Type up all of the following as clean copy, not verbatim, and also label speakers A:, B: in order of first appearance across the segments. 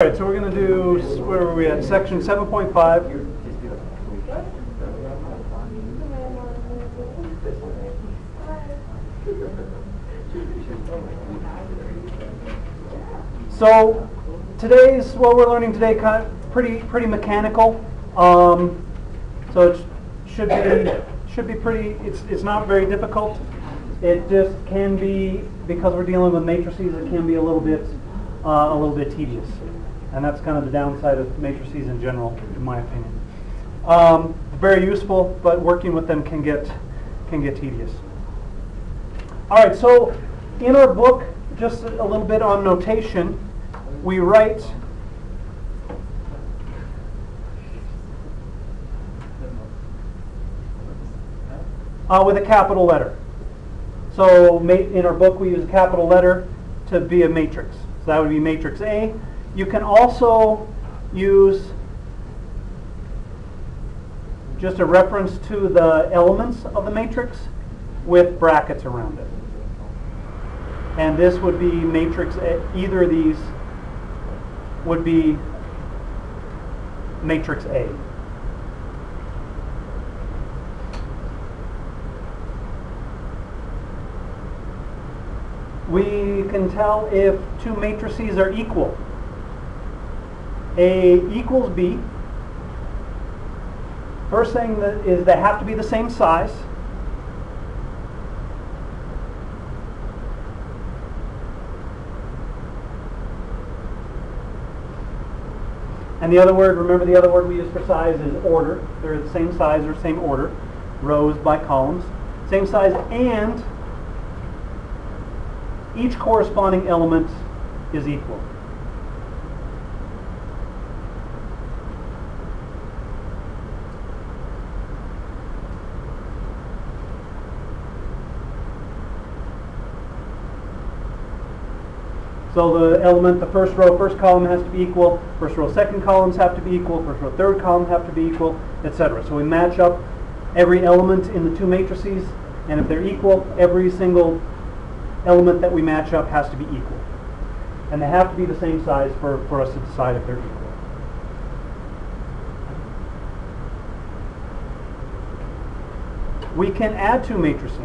A: All right, so we're going to do, where were we at? Section 7.5. So what we're learning today, kind of pretty mechanical. So it should be pretty. It's not very difficult. It just can be, because we're dealing with matrices, it can be a little bit tedious. And that's kind of the downside of matrices in general, in my opinion. Very useful, but working with them can get tedious. All right, so in our book, just a little bit on notation, we write with a capital letter. So in our book, we use a capital letter to be a matrix. So that would be matrix A. You can also use just a reference to the elements of the matrix with brackets around it. And this would be matrix A. Either of these would be matrix A. We can tell if two matrices are equal. A equals B. First thing is they have to be the same size. And the other word, remember the other word we use for size is order. They're the same size or same order, rows by columns. Same size, and each corresponding element is equal. So the element, the first row, first column has to be equal, first row, second columns have to be equal, first row, third column have to be equal, etc. So we match up every element in the two matrices, and if they're equal, every single element that we match up has to be equal. And they have to be the same size for us to decide if they're equal. We can add two matrices.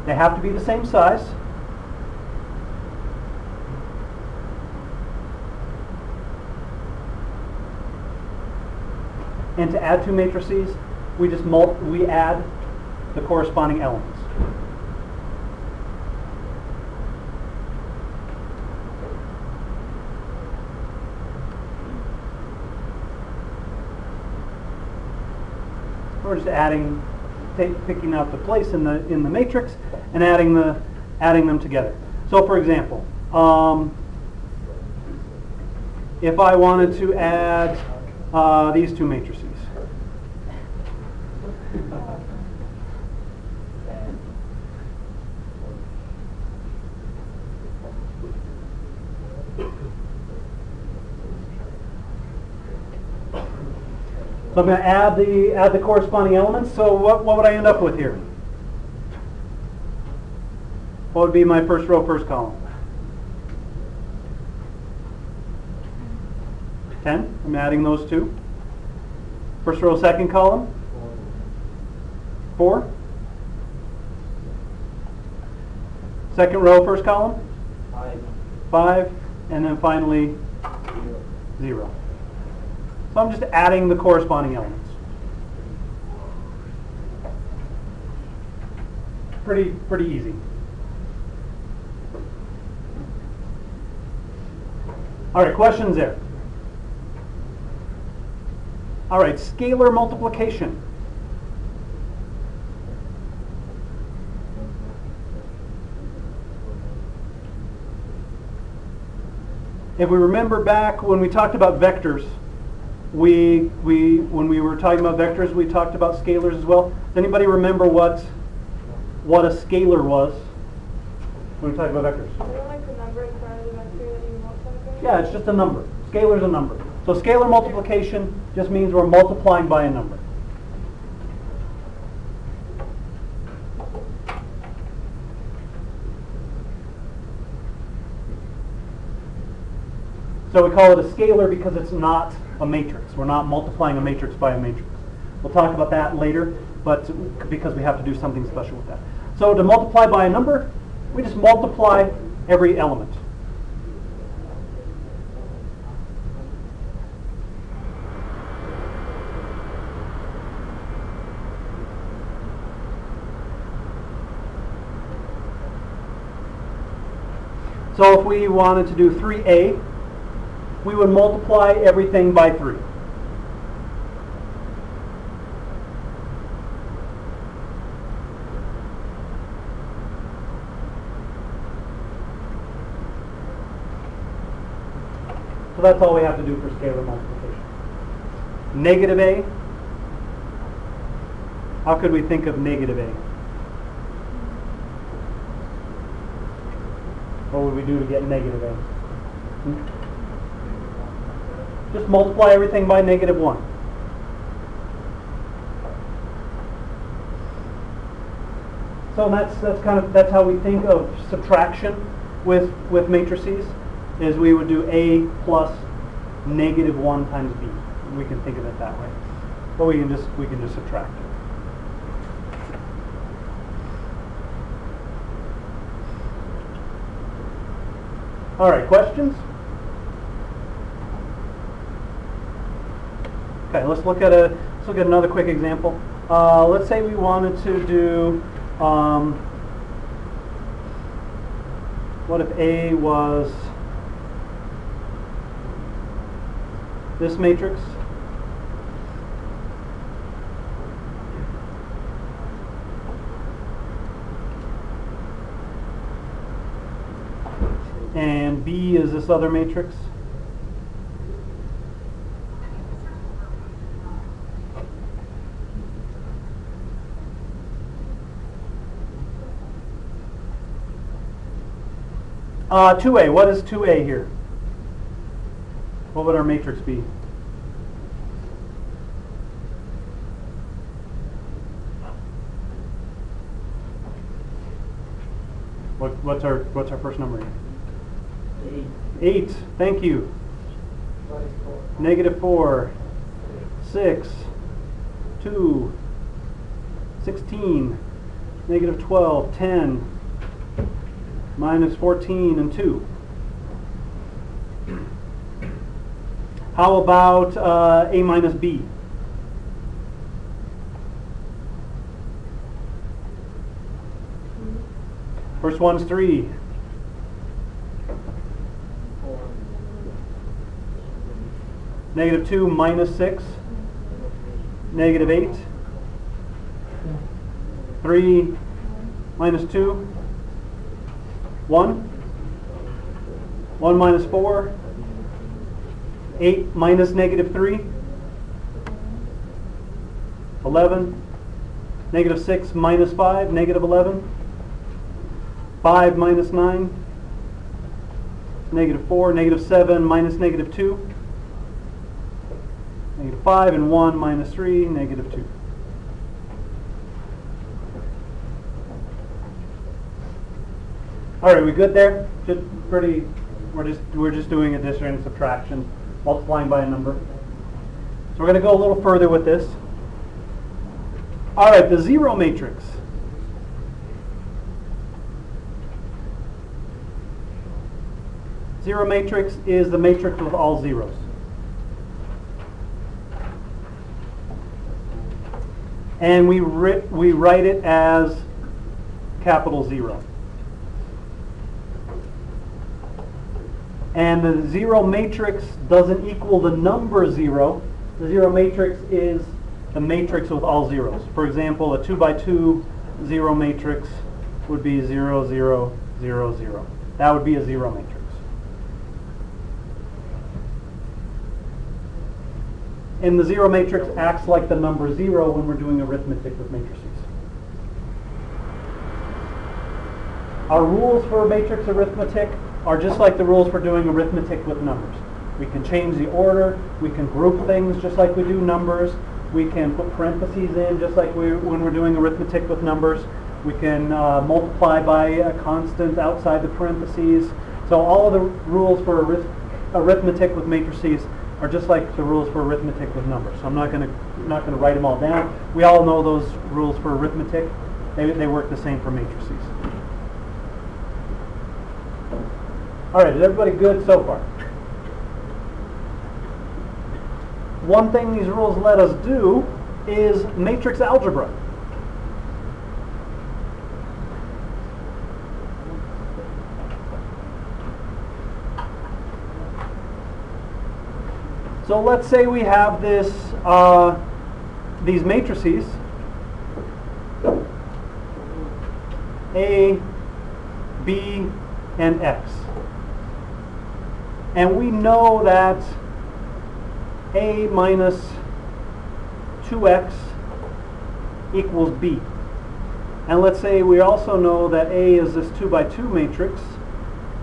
A: They have to be the same size. And to add two matrices, we add the corresponding elements. We're just adding, picking out the place in the matrix and adding them together. So, for example, if I wanted to add these two matrices. So I'm going to add the corresponding elements. So what would I end up with here? What would be my first row, first column? 10. I'm adding those two. First row, second column? 4. Second row, first column? 5. And then finally 0. So I'm just adding the corresponding elements. Pretty easy. All right, questions there? All right, scalar multiplication. If we remember back when we talked about vectors, when we were talking about vectors, we talked about scalars as well. Does anybody remember what a scalar was when we talked about vectors?
B: Like the number in front of the vector that you multiply?
A: Yeah, it's just a number. Scalar's a number. So scalar multiplication just means we're multiplying by a number. So we call it a scalar because it's not a matrix. We're not multiplying a matrix by a matrix. We'll talk about that later, but because we have to do something special with that. So to multiply by a number, we just multiply every element. So if we wanted to do 3a, we would multiply everything by 3. So that's all we have to do for scalar multiplication. Negative a. How could we think of negative a? What would we do to get negative a? Just multiply everything by negative 1. So that's how we think of subtraction with matrices. Is we would do a plus negative 1 times b. We can think of it that way. But we can just subtract it. All right, questions? Okay, let's look at another quick example. Let's say we wanted to do what if A was this matrix? And B is this other matrix? Uh, 2a. What is 2a here? What would our matrix be? What's our first number here? 8. Thank you. Negative 4, 6, 2, 16, negative 12, 10, minus 14, and 2. How about a minus b? First one's 3. Negative 2 minus 6. Negative 8. 3 minus 2. 1. 1 minus 4. 8 minus negative 3. 11. Negative 6 minus 5. Negative 11. 5 minus 9. Negative 4. Negative 7 minus negative 2. Negative 5 and 1 minus 3. Negative 2. All right, we good there? We're just doing addition and subtraction, multiplying by a number. So we're going to go a little further with this. All right, the zero matrix. Zero matrix is the matrix with all zeros. And we write it as capital 0. And the zero matrix doesn't equal the number 0. The zero matrix is the matrix with all zeros. For example, a 2 by 2 zero matrix would be 0, 0, 0, 0. That would be a zero matrix. And the zero matrix acts like the number 0 when we're doing arithmetic with matrices. Our rules for matrix arithmetic are just like the rules for doing arithmetic with numbers. We can change the order, we can group things just like we do numbers, we can put parentheses in just like when we're doing arithmetic with numbers, we can multiply by a constant outside the parentheses. So all of the rules for arithmetic with matrices are just like the rules for arithmetic with numbers. So I'm not going to write them all down. We all know those rules for arithmetic. They work the same for matrices. All right, is everybody good so far? One thing these rules let us do is matrix algebra. So let's say we have this these matrices A, B, and X. And we know that A minus 2X equals B. And let's say we also know that A is this 2 by 2 matrix,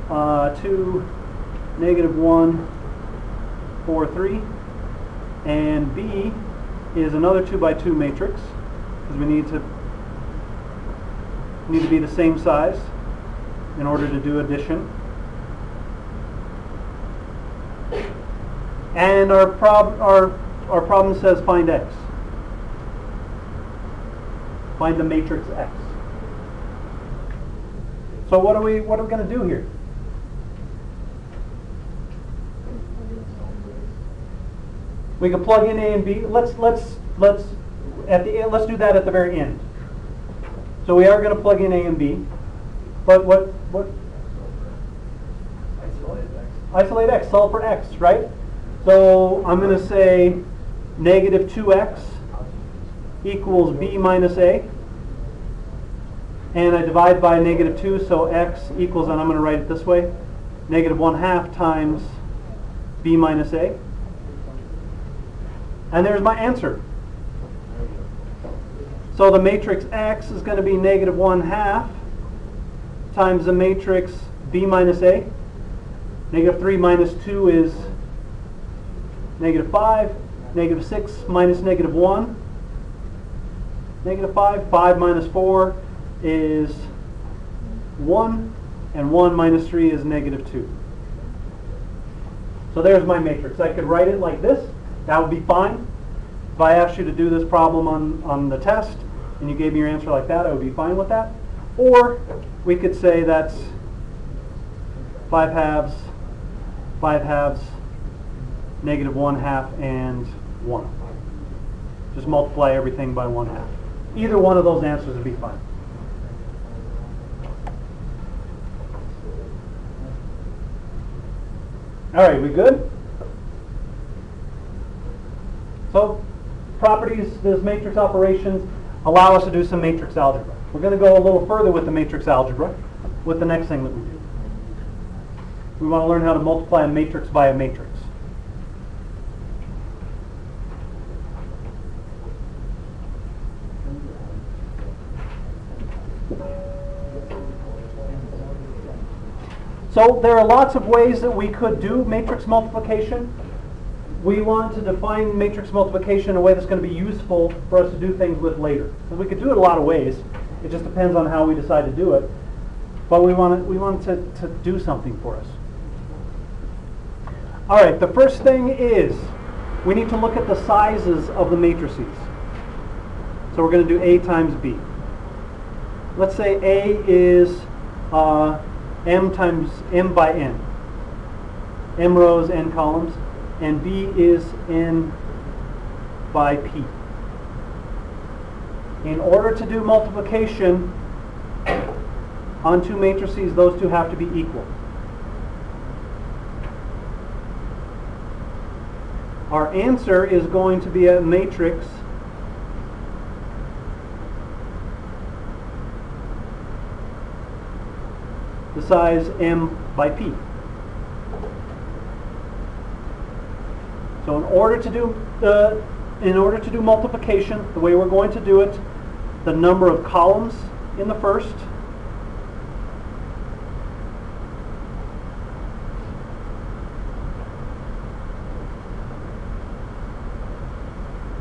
A: 2, -1, 4, 3, and B is another 2 by 2 matrix, because we need to be the same size in order to do addition. And our problem says find X. Find the matrix X. So what are we going to do here? We can plug in A and B. Let's do that at the very end. So we are going to plug in A and B. But what? Isolate X. Solve for X, right? So I'm going to say -2X equals B minus A. And I divide by -2, so X equals, and I'm going to write it this way, -1/2 times B minus A. And there's my answer. So the matrix X is going to be -1/2 times the matrix B minus A. -3 minus 2 is -5. -6 minus -1. -5. 5 minus 4 is 1. And 1 minus 3 is -2. So there's my matrix. I could write it like this. That would be fine. If I asked you to do this problem on the test and you gave me your answer like that, I would be fine with that. Or we could say that's 5 halves, -1/2, and 1. Just multiply everything by 1/2. Either one of those answers would be fine. All right, we good? So properties, this matrix operations allow us to do some matrix algebra. We're going to go a little further with the matrix algebra with the next thing that we do. We want to learn how to multiply a matrix by a matrix. So there are lots of ways that we could do matrix multiplication. We want to define matrix multiplication in a way that's going to be useful for us to do things with later. So we could do it a lot of ways. It just depends on how we decide to do it. But we want to do something for us. All right, the first thing is we need to look at the sizes of the matrices. So we're going to do A times B. Let's say A is M times M by N. M rows, N columns. And B is N by P. In order to do multiplication on two matrices, those two have to be equal. Our answer is going to be a matrix the size M by P. So in order to do multiplication, the way we're going to do it, the number of columns in the first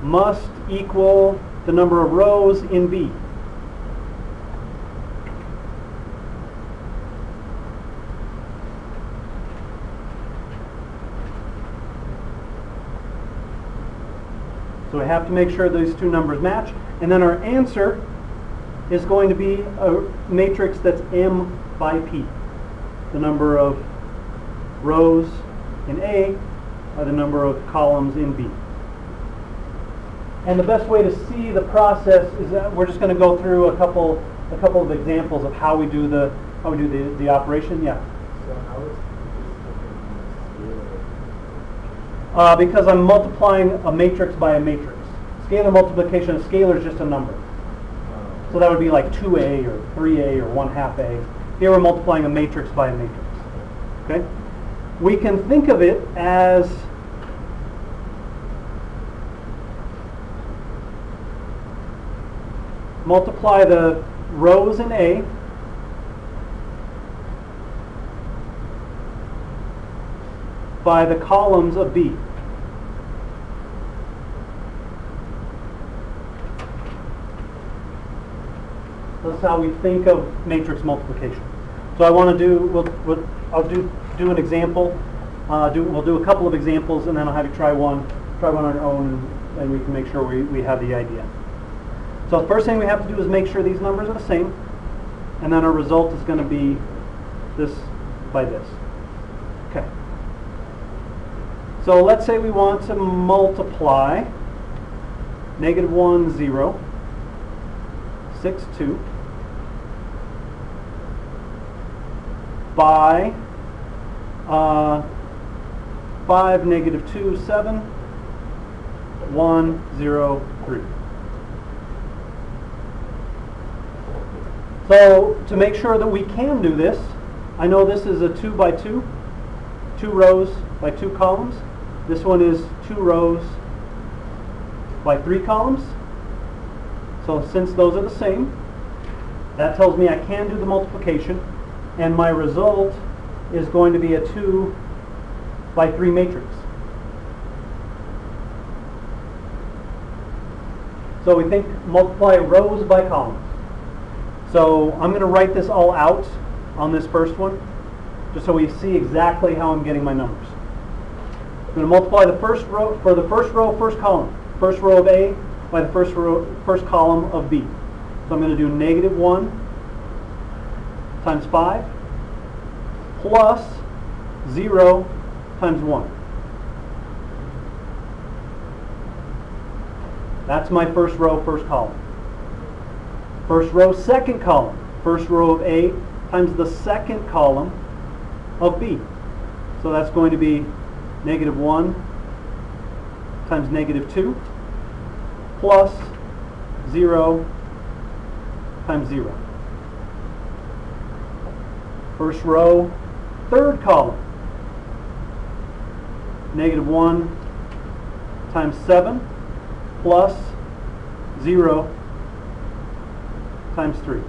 A: must equal the number of rows in B. So we have to make sure these two numbers match. And then our answer is going to be a matrix that's M by P. The number of rows in A by the number of columns in B. And the best way to see the process is that we're just going to go through a couple of examples of how we do the operation. Yeah.
C: So how is
A: Because I'm multiplying a matrix by a matrix. Scalar multiplication, a scalar is just a number. So that would be like 2A or 3A or 1/2 A. Here we're multiplying a matrix by a matrix. Okay? We can think of it as multiply the rows in A by the columns of B. That's how we think of matrix multiplication. So I want to do, I'll do an example. We'll do a couple of examples, and then I'll have you try one on your own, and we can make sure we have the idea. So the first thing we have to do is make sure these numbers are the same, and then our result is going to be this by this. Okay. So let's say we want to multiply -1, 0, 6, 2 by 5, -2, 7, 1, 0, 3. So to make sure that we can do this, I know this is a 2 by 2, 2 rows by 2 columns. This one is 2 rows by 3 columns. So since those are the same, that tells me I can do the multiplication, and my result is going to be a 2 by 3 matrix. So we think multiply rows by columns. So I'm going to write this all out on this first one, just so we see exactly how I'm getting my numbers. I'm going to multiply the first row, for the first row, first column. First row of A by the first column of B. So I'm going to do -1 times 5 plus 0 times 1. That's my first row, first column. First row, second column. First row of A times the second column of B. So that's going to be -1 times -2 plus 0 times 0. First row, third column. -1 times 7 plus 0 times 3.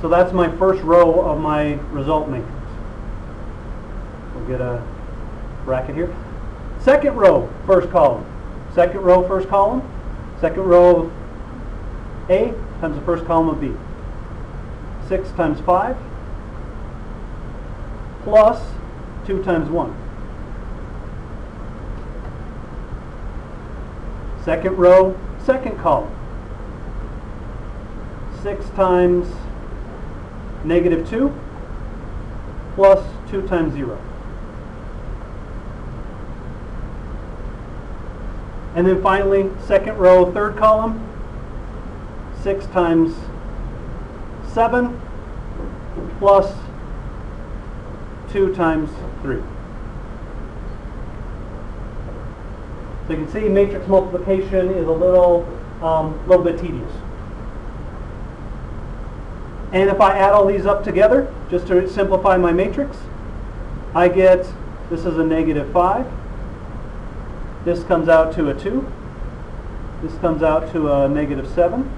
A: So that's my first row of my result matrix. We'll get a bracket here. Second row, first column. Second row, first column. Second row of A times the first column of B. 6 times 5 plus 2 times 1. Second row, second column. 6 times -2 plus 2 times 0. And then finally, second row, third column. 6 times 7 plus 2 times 3. So you can see matrix multiplication is a little bit tedious. And if I add all these up together, just to simplify my matrix, I get, this is a -5. This comes out to a 2. This comes out to a -7.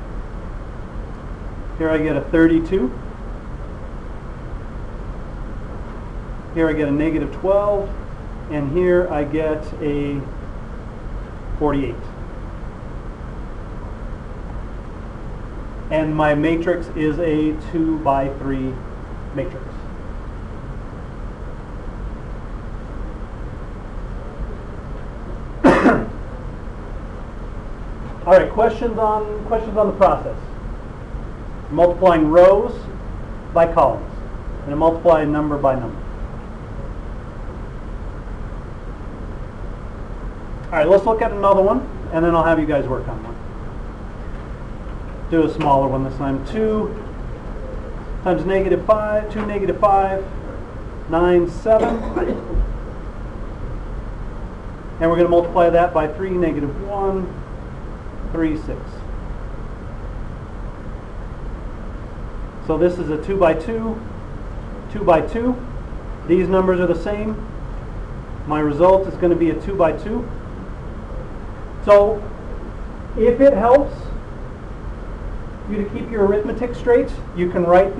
A: Here I get a 32. Here I get a -12. And here I get a 48. And my matrix is a 2 by 3 matrix. All right, questions on the process. Multiplying rows by columns, and multiply number by number. All right, let's look at another one, and then I'll have you guys work on one. Do a smaller one this time. 2 times negative 5, 2 negative 5, 9, 7. And we're going to multiply that by 3 negative 1, 3, 6. So this is a 2 by 2, 2 by 2. These numbers are the same. My result is going to be a 2 by 2. So if it helps you to keep your arithmetic straight, you can write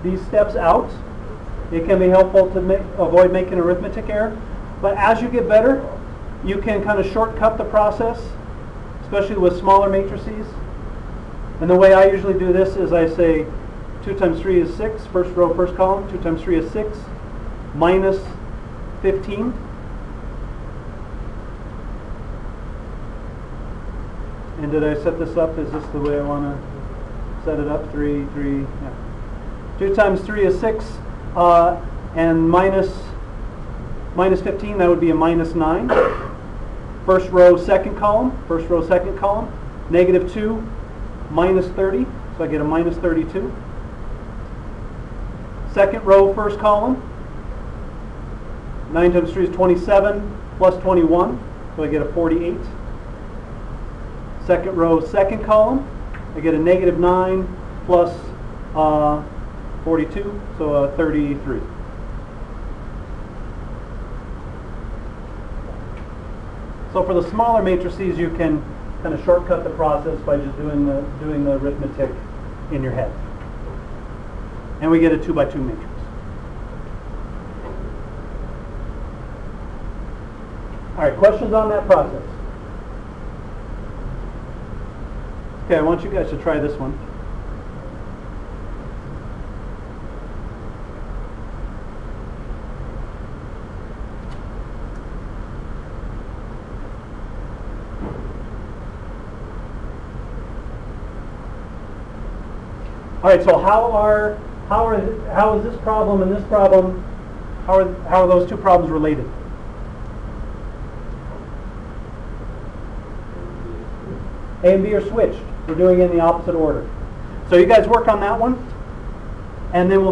A: these steps out. It can be helpful to avoid making arithmetic error. But as you get better, you can kind of shortcut the process, especially with smaller matrices. And the way I usually do this is I say 2 times 3 is 6, first row, first column. 2 times 3 is 6, minus 15. And did I set this up? Is this the way I want to set it up? 3, yeah. 2 times 3 is 6, and minus 15, that would be a minus 9. First row, second column. First row, second column. Negative 2, minus 30, so I get a minus 32. Second row, first column. 9 times 3 is 27, plus 21, so I get a 48. Second row, second column, I get a negative 9 plus 42, so a 33. So for the smaller matrices, you can kind of shortcut the process by just doing the arithmetic in your head. And we get a 2 by 2 matrix. All right, questions on that process? Okay, I want you guys to try this one. All right, so how is this problem and this problem, how are those two problems related? A and B are switched. We're doing it in the opposite order. So you guys work on that one, and then we'll